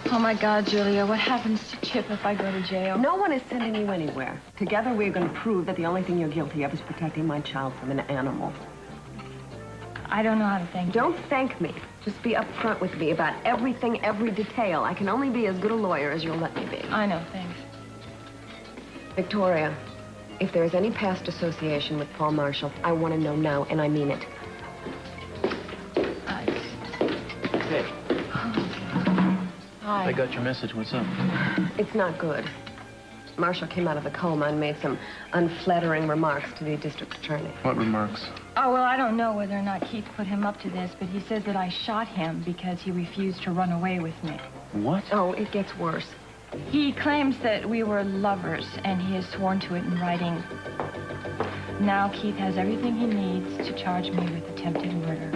Oh, my God, Julia, what happens to Chip if I go to jail? No one is sending you anywhere. Together, we're going to prove that the only thing you're guilty of is protecting my child from an animal. I don't know how to thank you. Don't thank me. Just be upfront with me about everything, every detail. I can only be as good a lawyer as you'll let me be. I know, thanks. Victoria, if there is any past association with Paul Marshall, I want to know now, and I mean it. Hey. Hi. I got your message. What's up? It's not good. Marshall came out of the coma and made some unflattering remarks to the district attorney. What remarks? Oh, well, I don't know whether or not Keith put him up to this, but he says that I shot him because he refused to run away with me. What? Oh, it gets worse. He claims that we were lovers, and he has sworn to it in writing. Now Keith has everything he needs to charge me with attempted murder.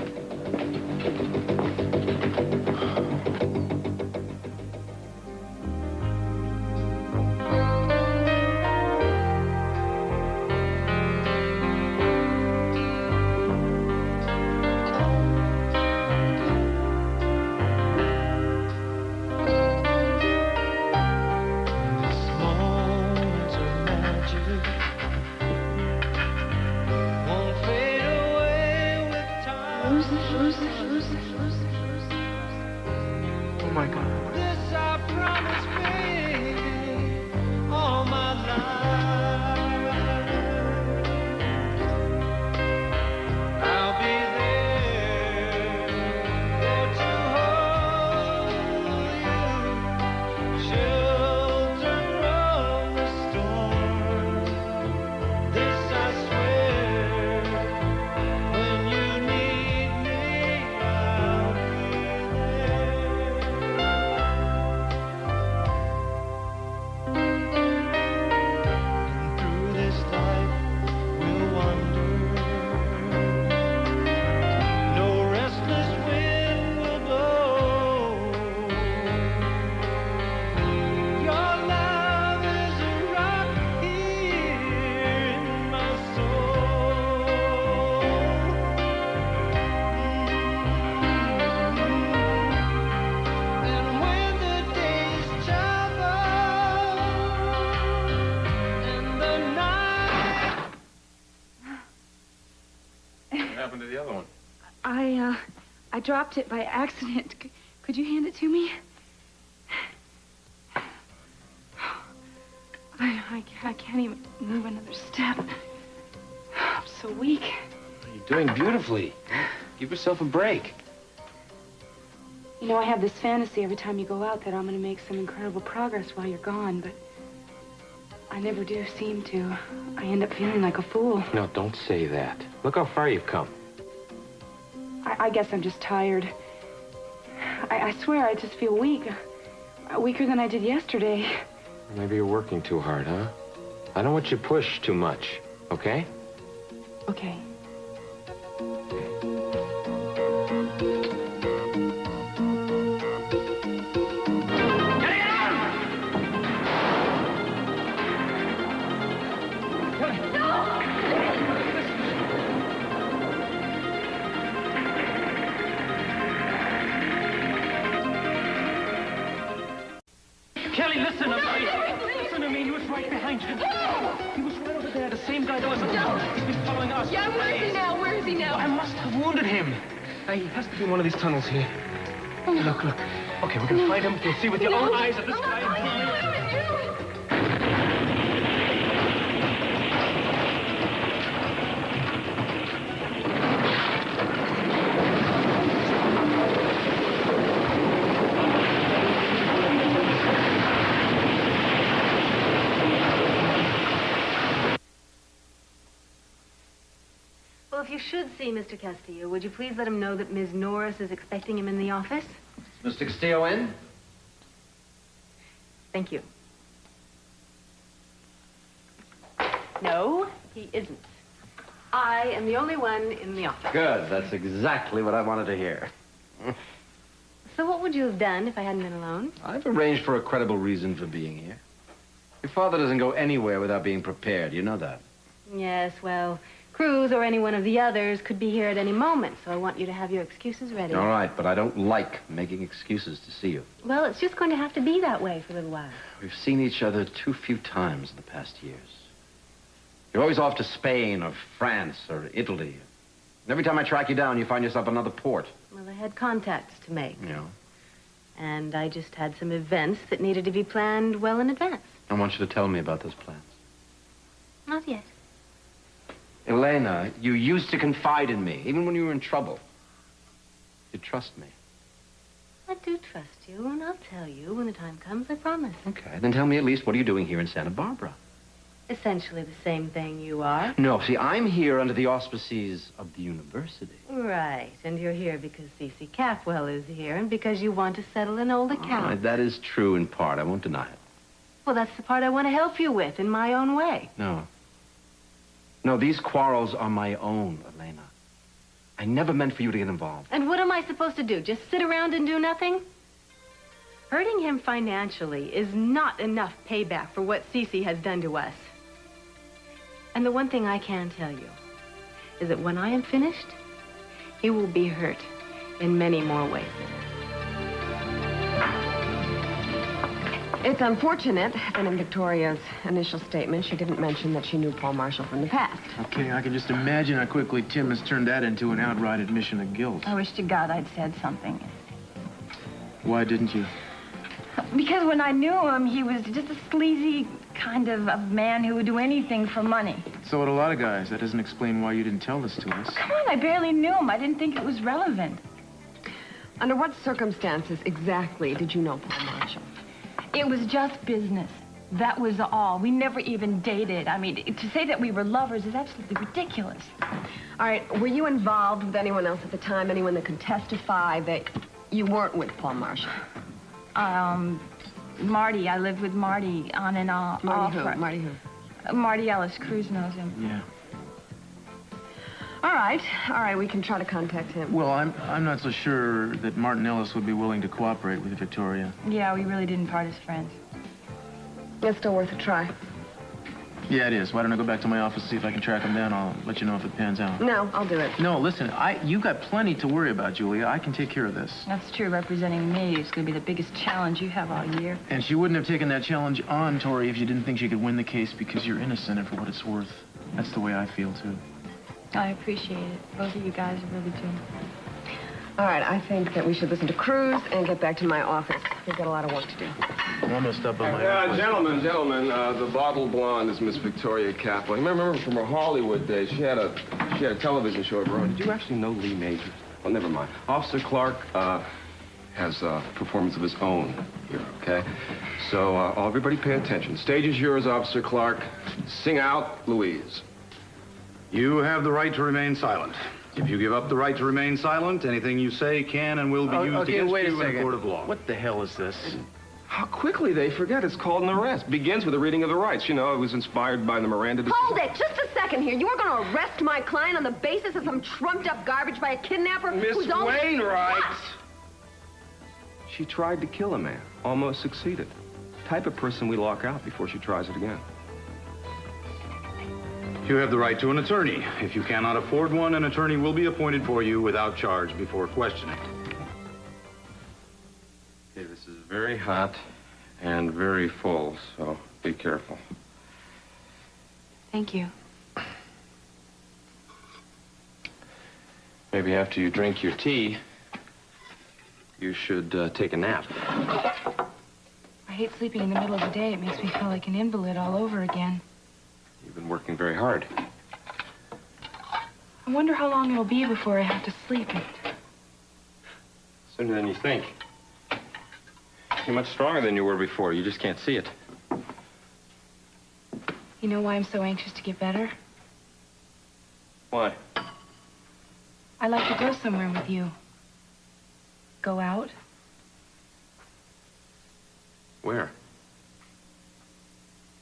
Oh, my God. This I promise, baby, all my life. I'll be there to hold you, shelter from the storm. This I swear, when you need me, I'll be there. Through this life we'll wander. No restless wind will blow. Your love is a rock here in my soul. And when the days travel and the night. What happened to the other one? I dropped it by accident. Could you hand it to me? I can't even move another step. I'm so weak. You're doing beautifully. Give yourself a break. You know, I have this fantasy every time you go out that I'm going to make some incredible progress while you're gone, but I never do seem to. I end up feeling like a fool. No, don't say that. Look how far you've come. I guess I'm just tired. I swear I just feel weak. Weaker than I did yesterday. Maybe you're working too hard, huh? I don't want you to push too much, okay? Okay. Kelly, listen to me. Listen to me. He was right behind you. He was right over there. The same guy that was. He's been following us. Yeah, where is he now? Where is he now? I must have wounded him. He has to be in one of these tunnels here. Look, look. Okay, we're gonna find him. You'll see with your own eyes that this guy. Well, if you should see Mr. Castillo, would you please let him know that Ms. Norris is expecting him in the office? Mr. Castillo in? Thank you. No, he isn't. I am the only one in the office. Good. That's exactly what I wanted to hear. So what would you have done if I hadn't been alone? I've arranged for a credible reason for being here. Your father doesn't go anywhere without being prepared. You know that. Yes, well, Cruz or any one of the others could be here at any moment, so I want you to have your excuses ready. All right, but I don't like making excuses to see you. Well, it's just going to have to be that way for a little while. We've seen each other too few times in the past years. You're always off to Spain or France or Italy. And every time I track you down, you find yourself another port. Well, I had contacts to make. Yeah. And I just had some events that needed to be planned well in advance. I want you to tell me about those plans. Not yet. Elena, you used to confide in me, even when you were in trouble. You trust me. I do trust you, and I'll tell you when the time comes, I promise. Okay, then tell me at least, what are you doing here in Santa Barbara? Essentially the same thing you are. No, see, I'm here under the auspices of the university. Right, and you're here because C.C. Capwell is here, and because you want to settle an old account. Right, that is true in part. I won't deny it. Well, that's the part I want to help you with in my own way. No. No, these quarrels are my own, Elena. I never meant for you to get involved. And what am I supposed to do? Just sit around and do nothing? Hurting him financially is not enough payback for what Cece has done to us. And the one thing I can tell you is that when I am finished, he will be hurt in many more ways. It's unfortunate that in Victoria's initial statement, she didn't mention that she knew Paul Marshall from the past. Okay, I can just imagine how quickly Tim has turned that into an outright admission of guilt. I wish to God I'd said something. Why didn't you? Because when I knew him, he was just a sleazy kind of man who would do anything for money. So would a lot of guys. That doesn't explain why you didn't tell this to us. Come on, I barely knew him. I didn't think it was relevant. Under what circumstances exactly did you know Paul Marshall? It was just business. That was all. We never even dated. I mean, to say that we were lovers is absolutely ridiculous. All right, were you involved with anyone else at the time? Anyone that could testify that you weren't with Paul Marshall? Marty. I lived with Marty on and off. Marty who? Marty who? Marty Ellis. Cruz knows him. Yeah. All right, we can try to contact him. Well, I'm not so sure that Martin Ellis would be willing to cooperate with Victoria. Yeah, we really didn't part as friends. It's still worth a try. Yeah, it is. Why don't I go back to my office, see if I can track him down? I'll let you know if it pans out. No, I'll do it. No, listen, you got plenty to worry about, Julia. I can take care of this. That's true. Representing me is going to be the biggest challenge you have all year. And she wouldn't have taken that challenge on, Tori, if you didn't think she could win the case because you're innocent, and for what it's worth. That's the way I feel, too. I appreciate it. Both of you guys really do. All right, I think that we should listen to Cruz and get back to my office. We've got a lot of work to do. I'm almost up on my... Gentlemen, the bottle blonde is Miss Victoria Kaplan. You remember from her Hollywood days, she had a television show of her own. Did you actually know Lee Majors? Oh, never mind. Officer Clark has a performance of his own here, okay? So, everybody pay attention. Stage is yours, Officer Clark. Sing out, Louise. You have the right to remain silent. If you give up the right to remain silent, anything you say can and will be used against you in a court of law. What the hell is this? How quickly they forget it's called an arrest. Begins with the reading of the rights. You know, it was inspired by the Miranda... Hold it! Just a second here. You are going to arrest my client on the basis of some trumped-up garbage by a kidnapper Miss who's only... Wainwright! What? She tried to kill a man. Almost succeeded. Type of person we lock out before she tries it again. You have the right to an attorney. If you cannot afford one, an attorney will be appointed for you without charge before questioning. Okay, this is very hot and very full, so be careful. Thank you. Maybe after you drink your tea, you should take a nap. I hate sleeping in the middle of the day. It makes me feel like an invalid all over again. You've been working very hard. I wonder how long it'll be before I have to sleep. Sooner than you think. You're much stronger than you were before. You just can't see it. You know why I'm so anxious to get better? Why? I like to go somewhere with you. Go out. Where?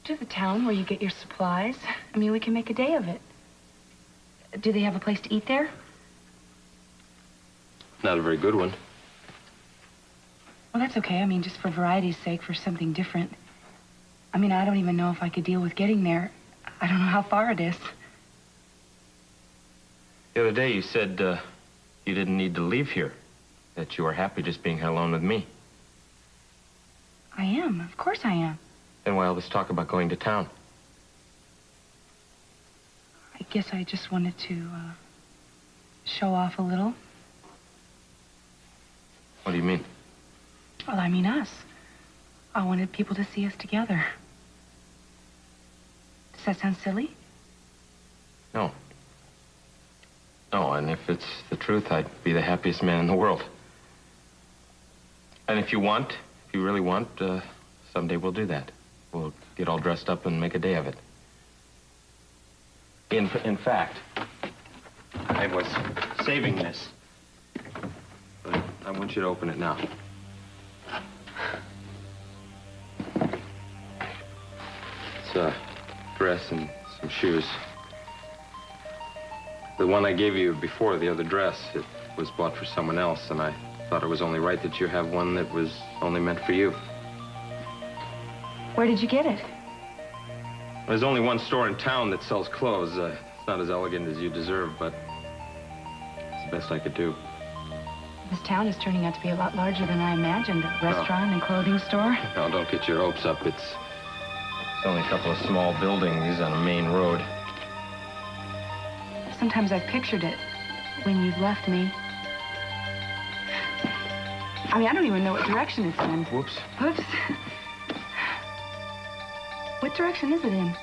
To the town where you get your supplies. I mean, we can make a day of it. Do they have a place to eat there? Not a very good one. Well, that's okay. I mean, just for variety's sake, for something different. I mean, I don't even know if I could deal with getting there. I don't know how far it is. The other day you said you didn't need to leave here, that you were happy just being here alone with me. I am. Of course I am. Then why all this talk about going to town? I guess I just wanted to show off a little. What do you mean? Well, I mean us. I wanted people to see us together. Does that sound silly? No. No, and if it's the truth, I'd be the happiest man in the world. And if you really want, someday we'll do that. We'll get all dressed up and make a day of it. In fact, I was saving this. But I want you to open it now. It's a dress and some shoes. The one I gave you before, the other dress, it was bought for someone else, and I thought it was only right that you have one that was only meant for you. Where did you get it? There's only one store in town that sells clothes. It's not as elegant as you deserve, but it's the best I could do. This town is turning out to be a lot larger than I imagined. A restaurant and clothing store. No, don't get your hopes up. It's only a couple of small buildings on a main road. Sometimes I've pictured it when you've left me. I mean, I don't even know what direction it's in. Whoops. Whoops. What direction is it in?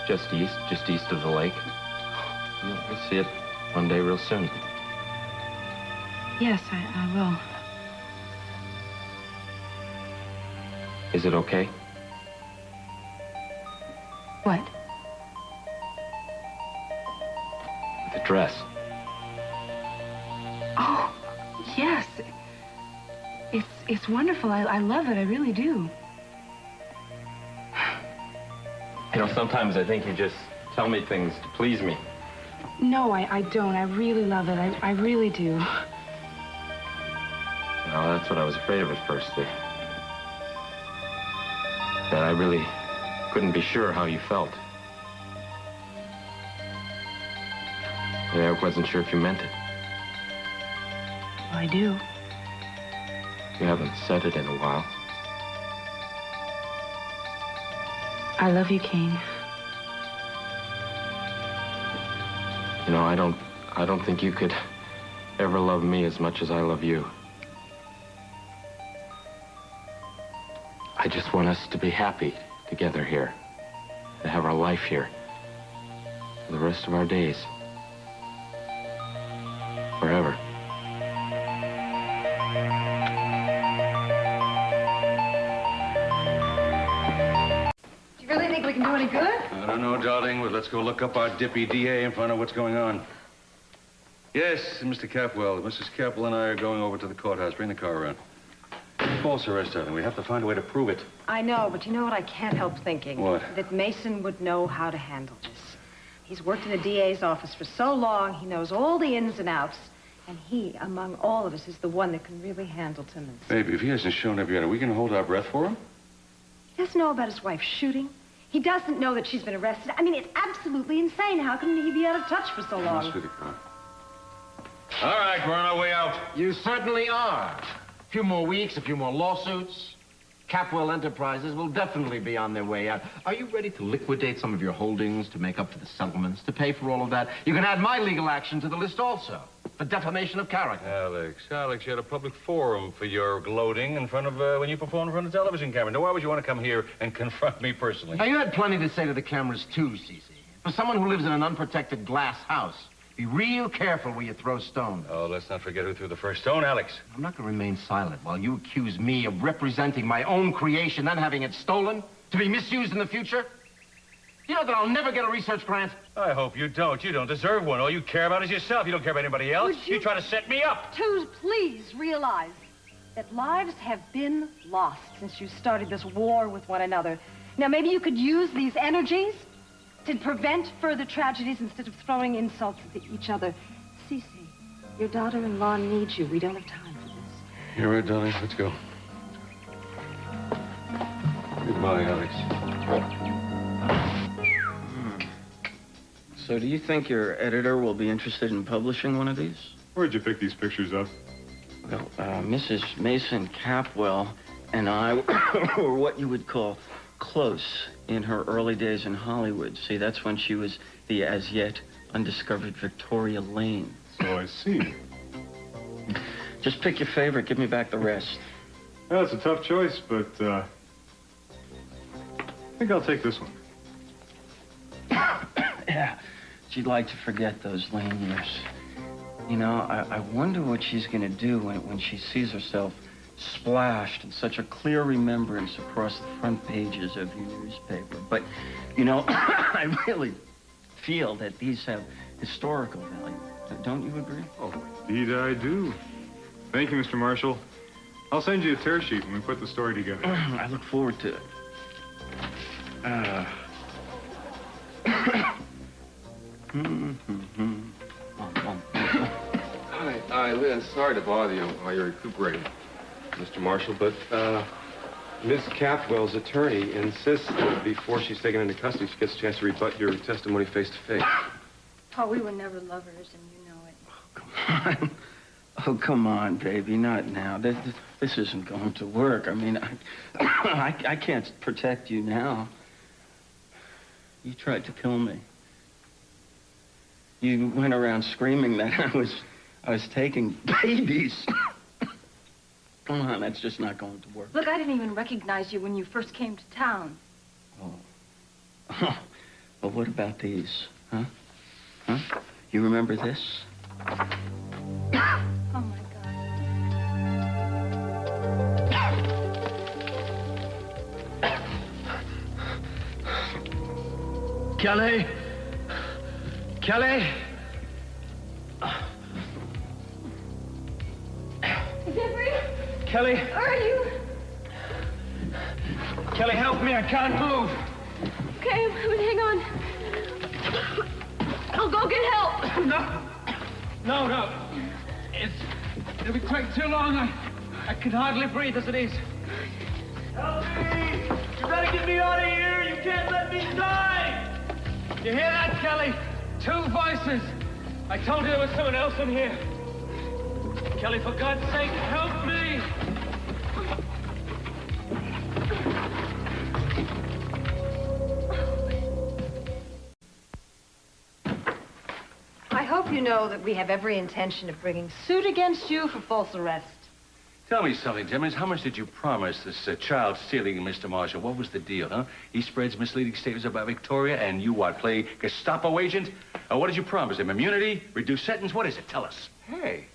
Just east of the lake. You'll see it one day real soon. Yes, I will. Is it okay? What? The dress. Oh, yes. It's wonderful. I love it. I really do. You know, sometimes I think you just tell me things to please me. No, I don't. I really love it. I really do. No, that's what I was afraid of at first. That I really couldn't be sure how you felt. I wasn't sure if you meant it. Well, I do. You haven't said it in a while. I love you, Kane. You know, I don't think you could ever love me as much as I love you. I just want us to be happy together here, to have our life here for the rest of our days. Forever. Do you really think we can do any good? I don't know, darling, but let's go look up our dippy DA and find out what's going on. Yes, Mr. Capwell. Mrs. Capwell and I are going over to the courthouse. Bring the car around. False arrest, darling. We have to find a way to prove it. I know, but you know what I can't help thinking? What? That Mason would know how to handle this. He's worked in the DA's office for so long, he knows all the ins and outs. And he, among all of us, is the one that can really handle Timmons. Baby, if he hasn't shown up yet, are we going to hold our breath for him? He doesn't know about his wife shooting. He doesn't know that she's been arrested. I mean, it's absolutely insane. How can he be out of touch for so long? Let's do the car. All right, we're on our way out. You certainly are. A few more weeks, a few more lawsuits. Capwell Enterprises will definitely be on their way out. Are you ready to liquidate some of your holdings to make up for the settlements, to pay for all of that? You can add my legal action to the list also, for defamation of character. Alex, you had a public forum for your gloating in front of, when you performed in front of the television camera. Now, why would you want to come here and confront me personally? Now, you had plenty to say to the cameras, too, Cece. For someone who lives in an unprotected glass house, be real careful where you throw stones. Oh, let's not forget who threw the first stone, Alex. I'm not going to remain silent while you accuse me of representing my own creation and having it stolen to be misused in the future. You know that I'll never get a research grant? I hope you don't. You don't deserve one. All you care about is yourself. You don't care about anybody else. You try to set me up. Please realize that lives have been lost since you started this war with one another. Now, maybe you could use these energies to prevent further tragedies instead of throwing insults at each other. Cece, your daughter-in-law needs you. We don't have time for this. You're right, darling. Let's go. Goodbye, Alex. So do you think your editor will be interested in publishing one of these? Where'd you pick these pictures up? Well, Mrs. Mason Capwell and I were what you would call close in her early days in Hollywood. See, that's when she was the as yet undiscovered Victoria Lane. So I see. Just pick your favorite. Give me back the rest. Well, it's a tough choice, but I think I'll take this one. Yeah, she'd like to forget those Lane years. You know, I wonder what she's going to do when she sees herself splashed in such a clear remembrance across the front pages of your newspaper. But, you know, I really feel that these have historical value. Don't you agree? Oh, indeed I do. Thank you, Mr. Marshall. I'll send you a tear sheet when we put the story together. I look forward to it. Hi, Liz. Sorry to bother you while you're recuperating, Mr. Marshall, but Miss Capwell's attorney insists that before she's taken into custody, she gets a chance to rebut your testimony face to face. Oh, we were never lovers, and you know it. Oh, come on. Oh, come on, baby. Not now. This isn't going to work. I mean, I can't protect you now. You tried to kill me. You went around screaming that I was taking babies. Come on, that's just not going to work. Look, I didn't even recognize you when you first came to town. Oh. Well, what about these? Huh? You remember this? Oh, my God. Kelly! Kelly! Jeffrey? Kelly! Where are you? Kelly, help me. I can't move. Okay, but hang on. I'll go get help. No. It'll be quite too long. I can hardly breathe as it is. Help me! You gotta get me out of here! You can't let me die! You hear that, Kelly? 2 voices. I told you there was someone else in here. Kelly, for God's sake, help me! I hope you know that we have every intention of bringing suit against you for false arrest. Tell me something, Timmons. How much did you promise this child stealing Mr. Marshall? What was the deal, huh? He spreads misleading statements about Victoria, and you what, play Gestapo agent? What did you promise him? Immunity? Reduced sentence? What is it? Tell us. Hey,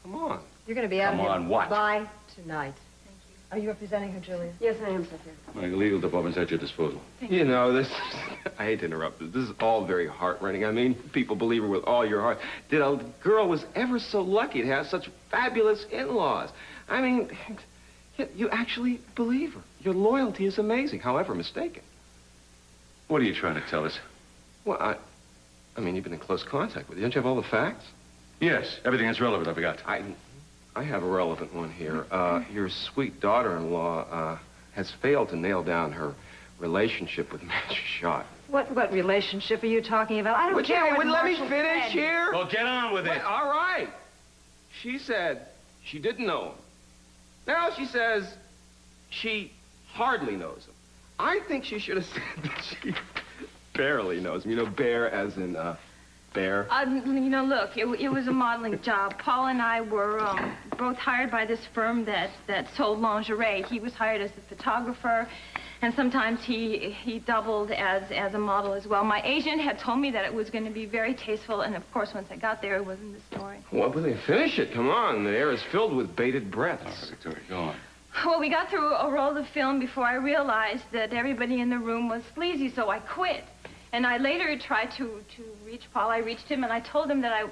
come on. You're going to be out of here. Come on, what? By tonight. Thank you. Are you representing her, Julia? Yes, I am, Sophia. My legal department's at your disposal. You know, this... I hate to interrupt, but this is all very heart-rending. I mean, people believe her with all your heart. That a girl was ever so lucky to have such fabulous in-laws. I mean, you actually believe her. Your loyalty is amazing, however mistaken. What are you trying to tell us? Well, I mean, you've been in close contact with her. Don't you have all the facts? Yes, everything that's relevant, I forgot. I have a relevant one here. Your sweet daughter-in-law has failed to nail down her relationship with Master Schott. What relationship are you talking about? I don't care what let me Marshall finish said. here. Well, get on with it. All right. She said she didn't know him. Now she says she hardly knows him. I think she should have said that she barely knows him. You know, bear as in bear. You know, look, it was a modeling job. Paul and I were both hired by this firm that sold lingerie. He was hired as a photographer, and sometimes he doubled as a model as well. My agent had told me that it was going to be very tasteful, and of course, once I got there, it wasn't the story. Well, but they finish it. Come on. The air is filled with bated breaths. Oh, Victoria, go on. Well, we got through a roll of film before I realized that everybody in the room was sleazy, so I quit. And I later tried to reach Paul. I reached him, and I told him that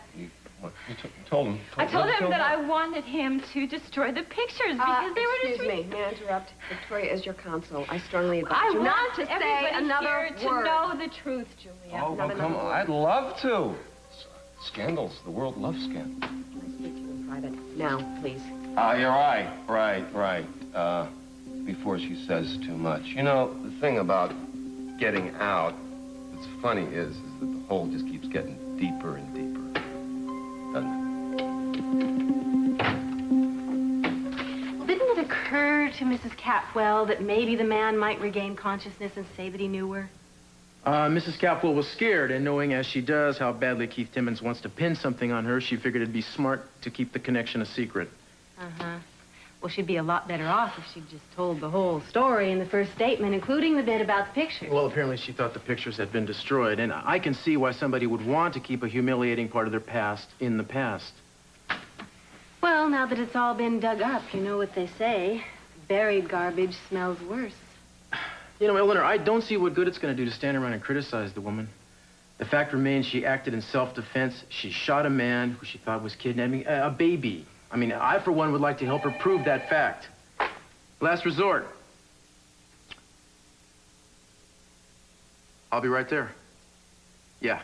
What? You told him? I told him that I wanted him to destroy the pictures because they were Excuse me, may I interrupt? Victoria is your counsel. I strongly advise I you want not to say everybody another here word. to know the truth, Julia. Oh, well, come on. I'd love to. Scandals. The world loves scandals. Can I speak to you in private? Now, please. You're right. Right. Before she says too much. You know, the thing about getting out that's funny is that the hole just keeps getting deeper and deeper, doesn't it? Well, didn't it occur to Mrs. Capwell that maybe the man might regain consciousness and say that he knew her? Mrs. Capwell was scared, and knowing as she does how badly Keith Timmons wants to pin something on her, she figured it'd be smart to keep the connection a secret. Uh-huh. Well, she'd be a lot better off if she'd just told the whole story in the first statement, including the bit about the pictures. Well, apparently she thought the pictures had been destroyed, and I can see why somebody would want to keep a humiliating part of their past in the past. Well, now that it's all been dug up, you know what they say. Buried garbage smells worse. You know, Eleanor, I don't see what good it's going to do to stand around and criticize the woman. The fact remains she acted in self-defense. She shot a man who she thought was kidnapping a baby. I mean, I, for one, would like to help her prove that fact. Last resort. I'll be right there. Yeah.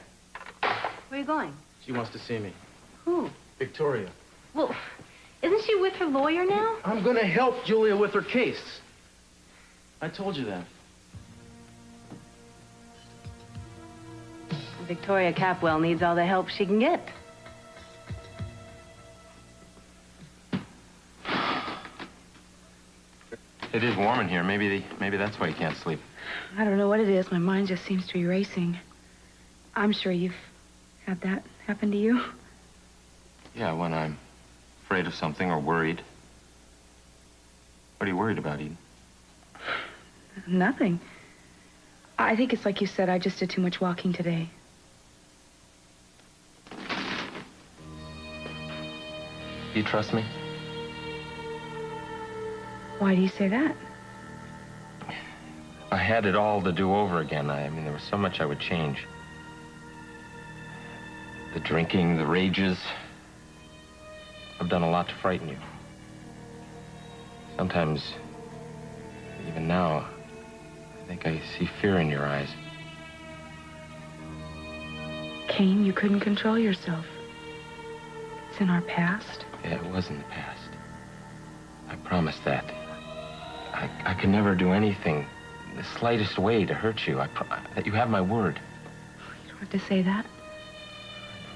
Where are you going? She wants to see me. Who? Victoria. Well, isn't she with her lawyer now? I'm going to help Julia with her case. I told you that. Victoria Capwell needs all the help she can get. It is warm in here. Maybe that's why you can't sleep. I don't know what it is. My mind just seems to be racing. I'm sure you've had that happen to you. Yeah, when I'm afraid of something or worried. What are you worried about, Eden? Nothing. I think it's like you said, I just did too much walking today. Do you trust me? Why do you say that? If I had it all to do over again, I mean, there was so much I would change. The drinking, the rages. I've done a lot to frighten you. Sometimes, even now, I think I see fear in your eyes. Kane, you couldn't control yourself. It's in our past. Yeah, it was in the past. I promise that. I could never do anything, the slightest way to hurt you. That you have my word. You don't have to say that.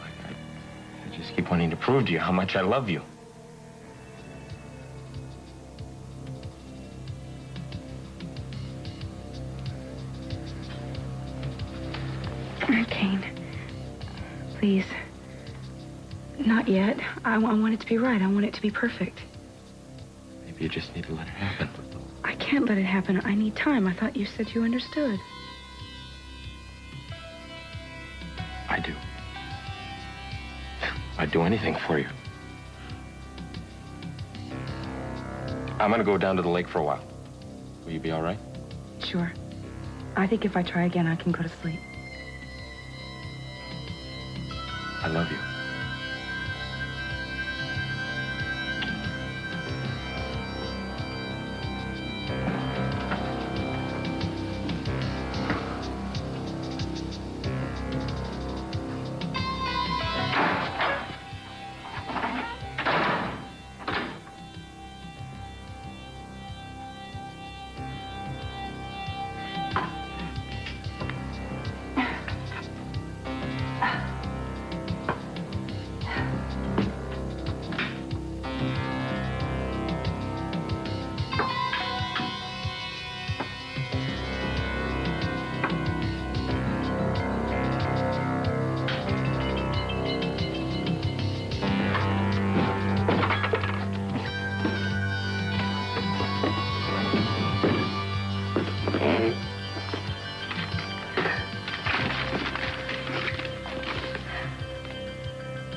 I just keep wanting to prove to you how much I love you. Kane, please. Not yet. I want it to be right. I want it to be perfect. Maybe you just need to let it happen. I can't let it happen. I need time. I thought you said you understood. I do. I'd do anything for you. I'm gonna go down to the lake for a while. Will you be all right? Sure. I think if I try again, I can go to sleep. I love you.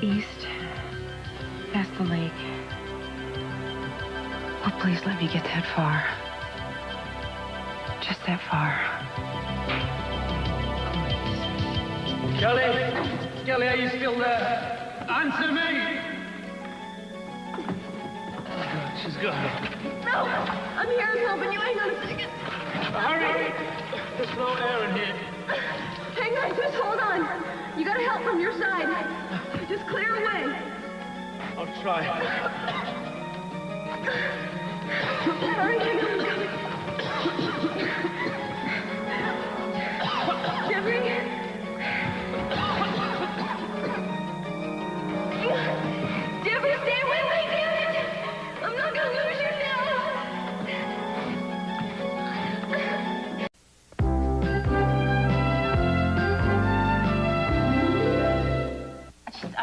East, past the lake. Oh, please let me get that far. Just that far. Kelly! Kelly, are you still there? Answer me! Oh, God, she's gone. No, I'm here. I'm helping you. Hang on a second. Hurry! There's no air in here. Hang on, just hold on. You gotta help from your side. Just clear away. I'll try. Hurry, hang on. Jeffrey?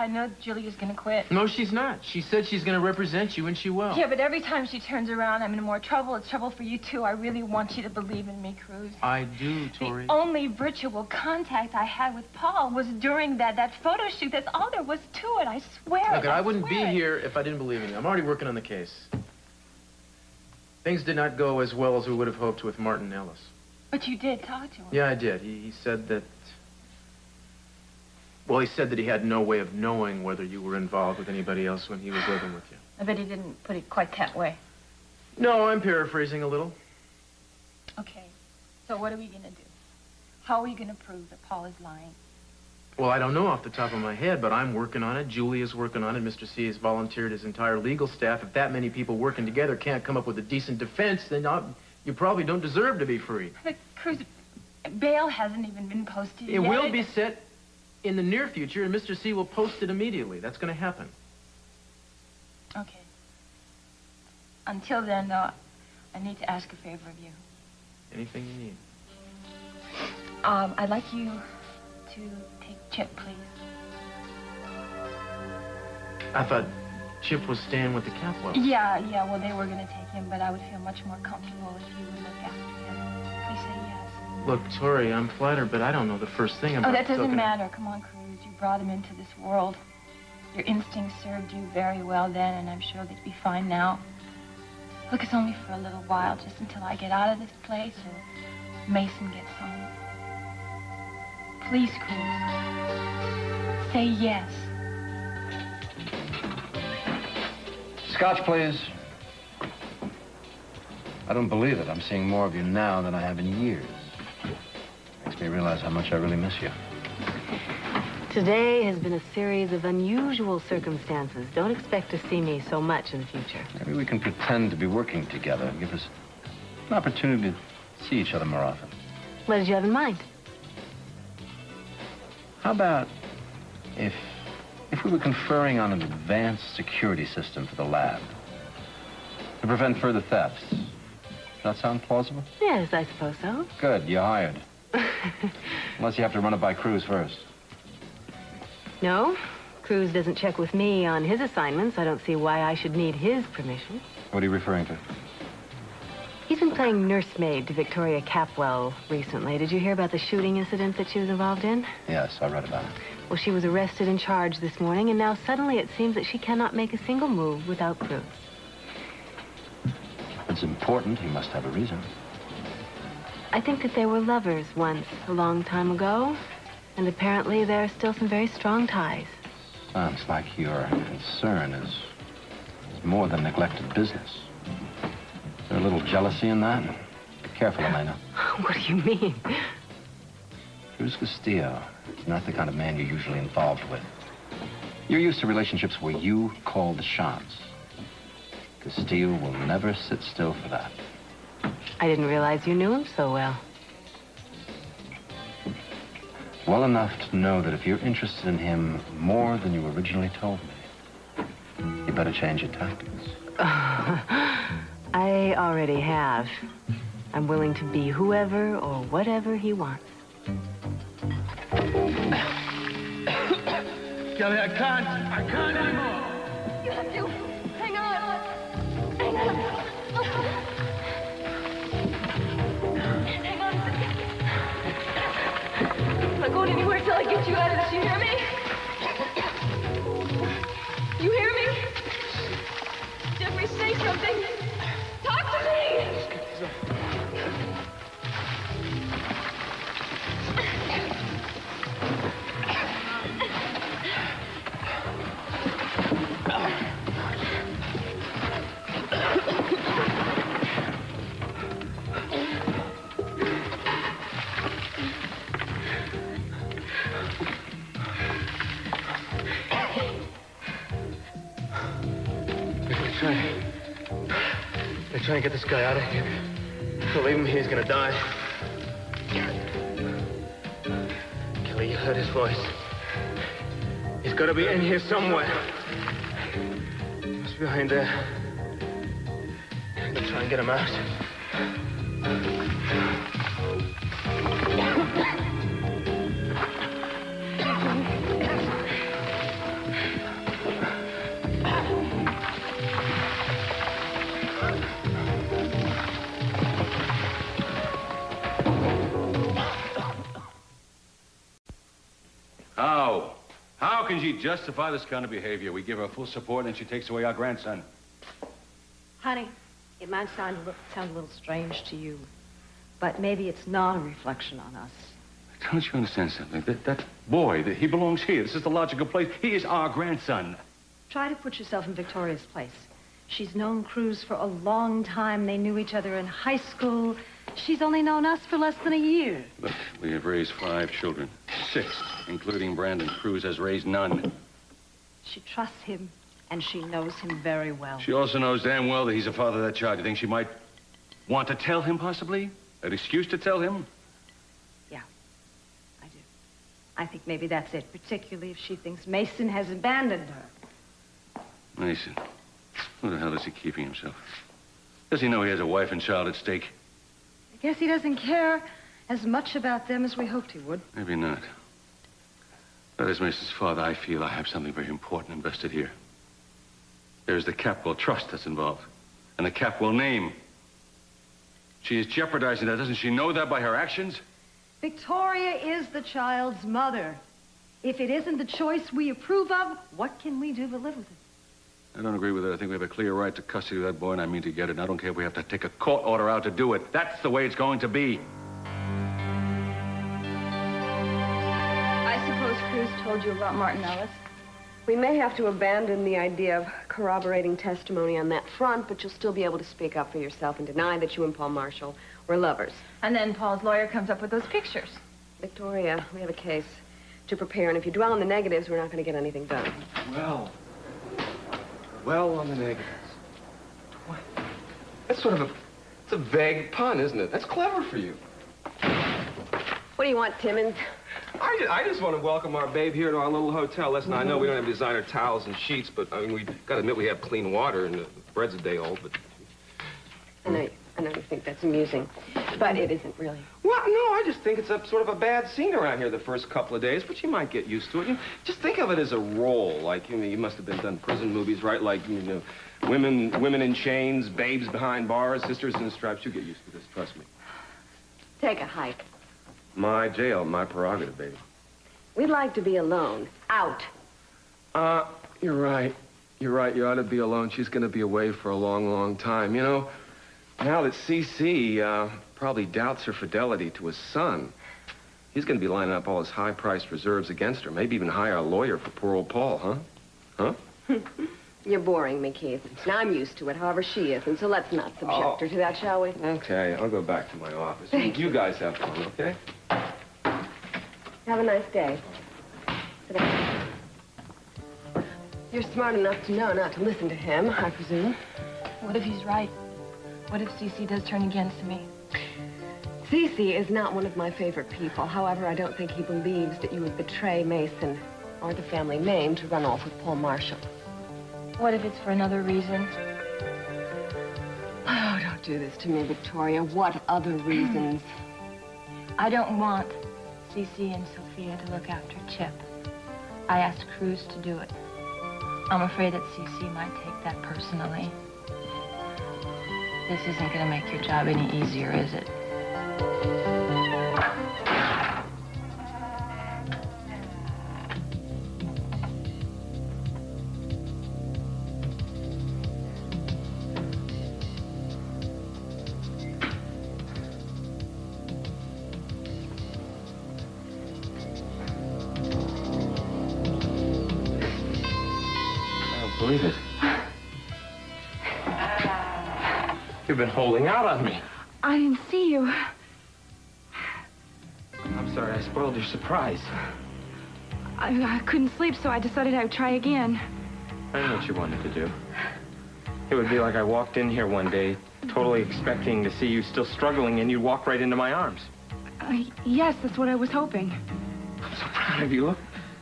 I know Julia's gonna quit. No, she's not. She said she's gonna represent you, and she will. Yeah, but every time she turns around, I'm in more trouble. It's trouble for you, too. I really want you to believe in me, Cruz. I do, Tori. The only virtual contact I had with Paul was during that photo shoot. That's all there was to it. I swear. Look, I wouldn't be here if I didn't believe in you. I'm already working on the case. Things did not go as well as we would have hoped with Martin Ellis. But you did talk to him. Yeah, I did. He said that... Well, he said that he had no way of knowing whether you were involved with anybody else when he was living with you. I bet he didn't put it quite that way. No, I'm paraphrasing a little. Okay. So what are we gonna do? How are we gonna prove that Paul is lying? Well, I don't know off the top of my head, but I'm working on it. Julia's working on it. Mr. C has volunteered his entire legal staff. If that many people working together can't come up with a decent defense, then you probably don't deserve to be free. But, Cruz, bail hasn't even been posted It yet. will be set in the near future, and Mr. C will post it immediately. That's going to happen. Okay. Until then, though, I need to ask a favor of you. Anything you need. I'd like you to take Chip, please. I thought Chip was staying with the Capwell. Yeah, well, they were going to take him, but I would feel much more comfortable if you would look after him. Please say yes. Look, Tori, I'm flattered, but I don't know the first thing about... Oh, that doesn't matter. Come on, Cruz. You brought him into this world. Your instincts served you very well then, and I'm sure they'd be fine now. Look, it's only for a little while, just until I get out of this place or Mason gets home. Please, Cruz. Say yes. Scotch, please. I don't believe it. I'm seeing more of you now than I have in years. Makes me realize how much I really miss you. Today has been a series of unusual circumstances. Don't expect to see me so much in the future. Maybe we can pretend to be working together and give us an opportunity to see each other more often. What did you have in mind? How about if we were conferring on an advanced security system for the lab to prevent further thefts? Does that sound plausible? Yes, I suppose so. Good, you're hired. Unless you have to run it by Cruz first. No, Cruz doesn't check with me on his assignments. I don't see why I should need his permission. What are you referring to? He's been playing nursemaid to Victoria Capwell recently. Did you hear about the shooting incident that she was involved in? Yes, I read about it. Well, she was arrested and charged this morning, and now suddenly it seems that she cannot make a single move without Cruz. If it's important, he must have a reason. I think that they were lovers once, a long time ago, and apparently there are still some very strong ties. Sounds like your concern is more than neglected business. Is there a little jealousy in that? Be careful, Elena. What do you mean? Cruz Castillo is not the kind of man you're usually involved with. You're used to relationships where you call the shots. Castillo will never sit still for that. I didn't realize you knew him so well. Well enough to know that if you're interested in him more than you originally told me, you better change your tactics. I already have. I'm willing to be whoever or whatever he wants. Kelly, I can't anymore. You have to. Hang on. Hang on. Hang on. I'm not going anywhere till I get you out of this. You hear me? You hear me? Jeffrey, say something. Talk to me. They're trying to get this guy out of here. Don't leave him here, he's gonna die. Kelly, you heard his voice. He's gotta be in here somewhere. He's behind there. I'm gonna try and get him out. How? How can she justify this kind of behavior? We give her full support and she takes away our grandson. Honey, it might sound a little strange to you, but maybe it's not a reflection on us. Don't you understand something? That boy, he belongs here. This is the logical place. He is our grandson. Try to put yourself in Victoria's place. She's known Cruz for a long time. They knew each other in high school. She's only known us for less than a year. Look, we have raised 5 children. 6, including Brandon. Cruz has raised none. She trusts him, and she knows him very well. She also knows damn well that he's the father of that child. You think she might want to tell him, possibly? An excuse to tell him? Yeah, I do. I think maybe that's it, particularly if she thinks Mason has abandoned her. Mason. Who the hell is he keeping himself? Does he know he has a wife and child at stake? I guess he doesn't care as much about them as we hoped he would. Maybe not. But as Mason's father, I feel I have something very important invested here. There's the Capwell trust that's involved, and the Capwell name. She is jeopardizing that. Doesn't she know that by her actions? Victoria is the child's mother. If it isn't the choice we approve of, what can we do but live with it? I don't agree with it. I think we have a clear right to custody of that boy, and I mean to get it. And I don't care if we have to take a court order out to do it. That's the way it's going to be. I suppose Cruz told you about Martin Ellis. We may have to abandon the idea of corroborating testimony on that front, but you'll still be able to speak up for yourself and deny that you and Paul Marshall were lovers. And then Paul's lawyer comes up with those pictures. Victoria, we have a case to prepare, and if you dwell on the negatives, we're not going to get anything done. Well, on the negatives. What? That's sort of it's a vague pun, isn't it? That's clever for you. What do you want, Timmons? I just want to welcome our babe here to our little hotel. Listen, I know we don't have designer towels and sheets, but I mean, we've got to admit we have clean water, and the bread's a day old, but... I know you think that's amusing, but it isn't really. Well, no, I just think it's sort of a bad scene around here the first couple of days, but you might get used to it. You know, just think of it as a role. Like, you must have been done prison movies, right? Like, women in chains, babes behind bars, sisters in stripes. You get used to this, trust me. Take a hike. My jail, my prerogative, baby. We'd like to be alone. Out. You're right. You're right. You ought to be alone. She's going to be away for a long, long time. You know, now that C.C. Probably doubts her fidelity to his son, he's going to be lining up all his high-priced reserves against her. Maybe even hire a lawyer for poor old Paul, huh? Huh? You're boring me, Keith. Now, I'm used to it, however she isn't, so let's not subject her to that, shall we? Okay, I'll go back to my office. Thank you guys have fun, okay? Have a nice day. Sit down. You're smart enough to know not to listen to him, I presume. What if he's right? What if Cece does turn against me? Cece is not one of my favorite people. However, I don't think he believes that you would betray Mason or the family name to run off with Paul Marshall. What if it's for another reason? Oh, don't do this to me, Victoria. What other reasons? I don't want Cece and Sophia to look after Chip. I asked Cruz to do it. I'm afraid that Cece might take that personally. This isn't going to make your job any easier, is it? Believe it. You've been holding out on me. I didn't see you. I'm sorry I spoiled your surprise. I couldn't sleep, so I decided I would try again. I know what you wanted to do. It would be like I walked in here one day, totally expecting to see you still struggling, and you'd walk right into my arms. Yes, that's what I was hoping. I'm so proud of you.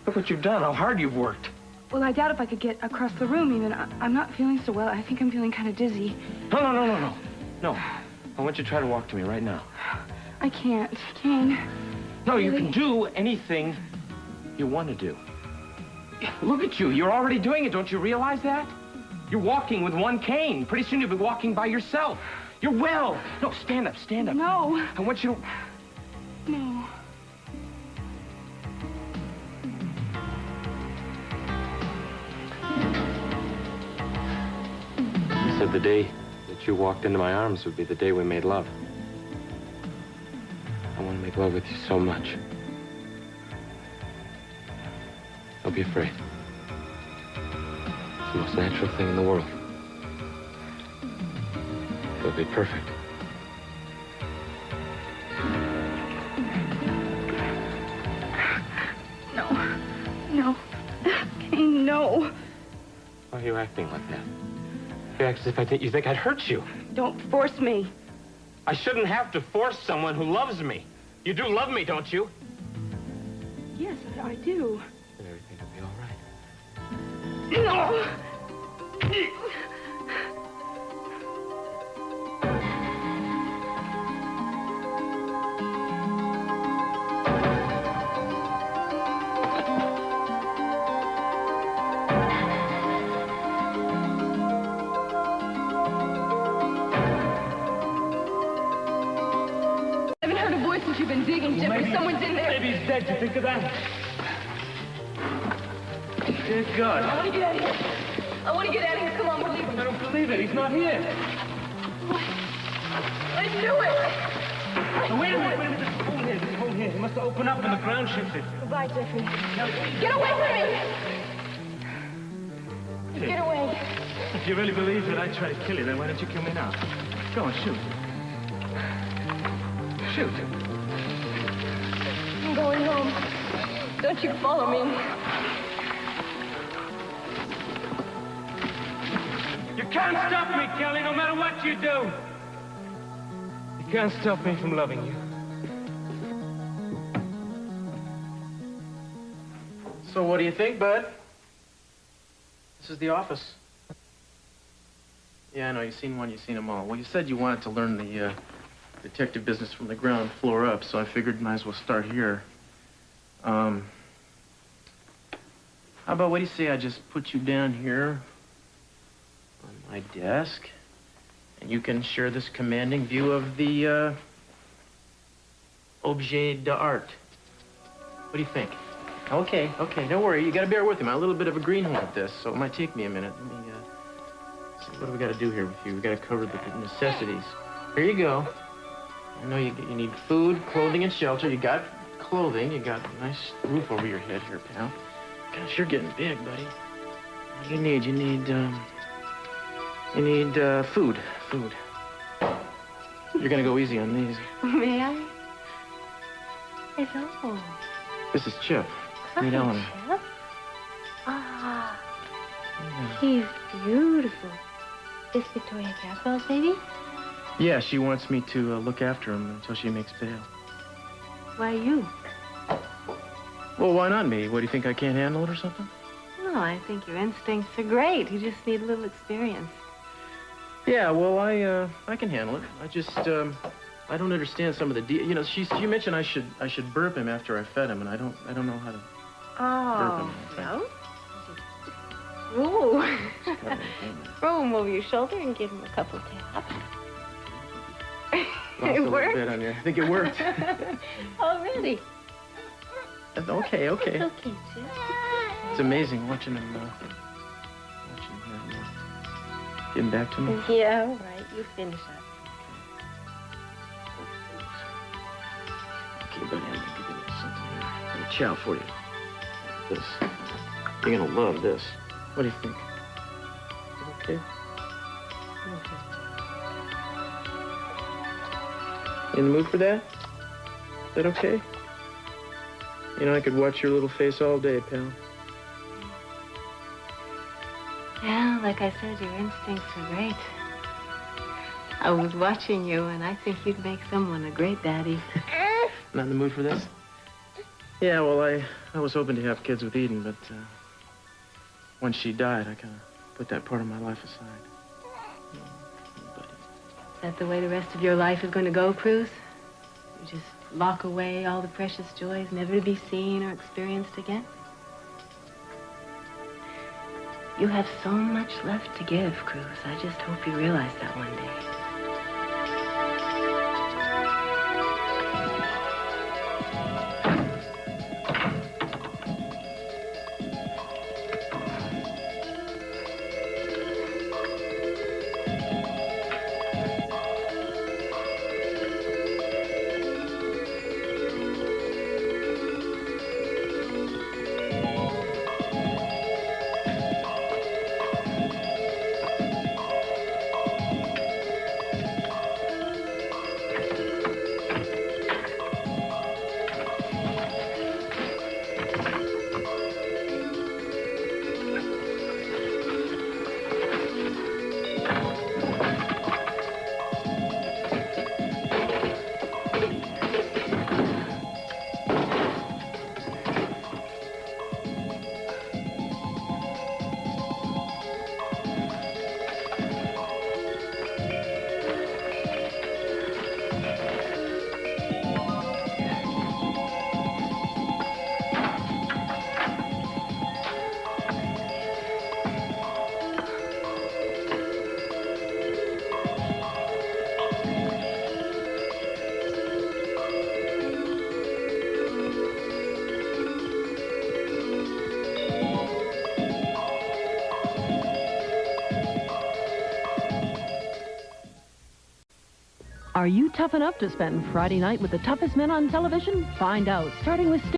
Look what you've done, how hard you've worked. Well, I doubt if I could get across the room even. I'm not feeling so well. I think I'm feeling kind of dizzy. No. I want you to try to walk to me right now. I can't. Kane. No, really? You can do anything you want to do. Look at you. You're already doing it. Don't you realize that? You're walking with one cane. Pretty soon you'll be walking by yourself. You're well. No, stand up. No. I want you to... No. said the day that you walked into my arms would be the day we made love. I want to make love with you so much. Don't be afraid. It's the most natural thing in the world. It'll be perfect. No. Kane, no. Why are you acting like that? You act as if you think I'd hurt you. Don't force me. I shouldn't have to force someone who loves me. You do love me, don't you? Yes, I do. Then everything will be all right. No! You've been digging, Jeffrey. Maybe, Someone's in there. Maybe he's dead. You think of that? Dear God. I want to get out of here. I want to get out of here. Come on, we're leaving. I don't believe it. He's not here. I knew it. Oh, wait a minute. There's a hole here. There's a hole here. He must have opened up and the ground shifted. Goodbye, Jeffrey. Get away from me! Get away. If you really believe that I tried to kill you, then why don't you kill me now? Go on, shoot. Shoot. I'm going home. Don't you follow me. You can't stop me, Kelly, no matter what you do. You can't stop me from loving you. So what do you think, bud? This is the office. Yeah, I know. You've seen one, you've seen them all. Well, you said you wanted to learn the detective business from the ground floor up, so I figured might as well start here. How about, what do you say I just put you down here on my desk, and you can share this commanding view of the objet d'art. What do you think? Okay, don't worry. You gotta bear with me. I'm a little bit of a greenhorn at this, so it might take me a minute. Let me, see, what do we gotta do here with you? We gotta cover the necessities. Here you go. I know you need food, clothing, and shelter. You got clothing. You got a nice roof over your head here, pal. Gosh, you're getting big, buddy. What do you need? You need food. Food. You're gonna go easy on these. May I? Hello. This is Chip. Meet Hi, Eleanor. Chip. Ah, he's beautiful. Is Victoria Caswell's baby? Yeah, she wants me to look after him until she makes bail. Why you? Well, why not me? What, do you think I can't handle it or something? No, I think your instincts are great. You just need a little experience. Yeah, well, I can handle it. I just, I don't understand some of the you know, she mentioned I should burp him after I fed him, and I don't know how to burp him. No? Ooh. Throw him over your shoulder and give him a couple taps. Lost It a little worked? bit on you. I think it worked. Already? Okay. It's okay, Chip. It's amazing watching him getting back to me. Yeah, all right. You finish up. Okay, buddy, I'm gonna give you something here. I'm gonna chow for you. This. You're gonna love this. What do you think? Okay? Okay. In the mood for that? Is that okay? You know, I could watch your little face all day, pal. Yeah, like I said, your instincts are great. I was watching you, and I think you'd make someone a great daddy. Not in the mood for this? Yeah, well, I was hoping to have kids with Eden, but when she died, I kind of put that part of my life aside. Is that the way the rest of your life is going to go, Cruz? You just lock away all the precious joys, never to be seen or experienced again? You have so much left to give, Cruz. I just hope you realize that one day. Are you tough enough to spend Friday night with the toughest men on television? Find out, starting with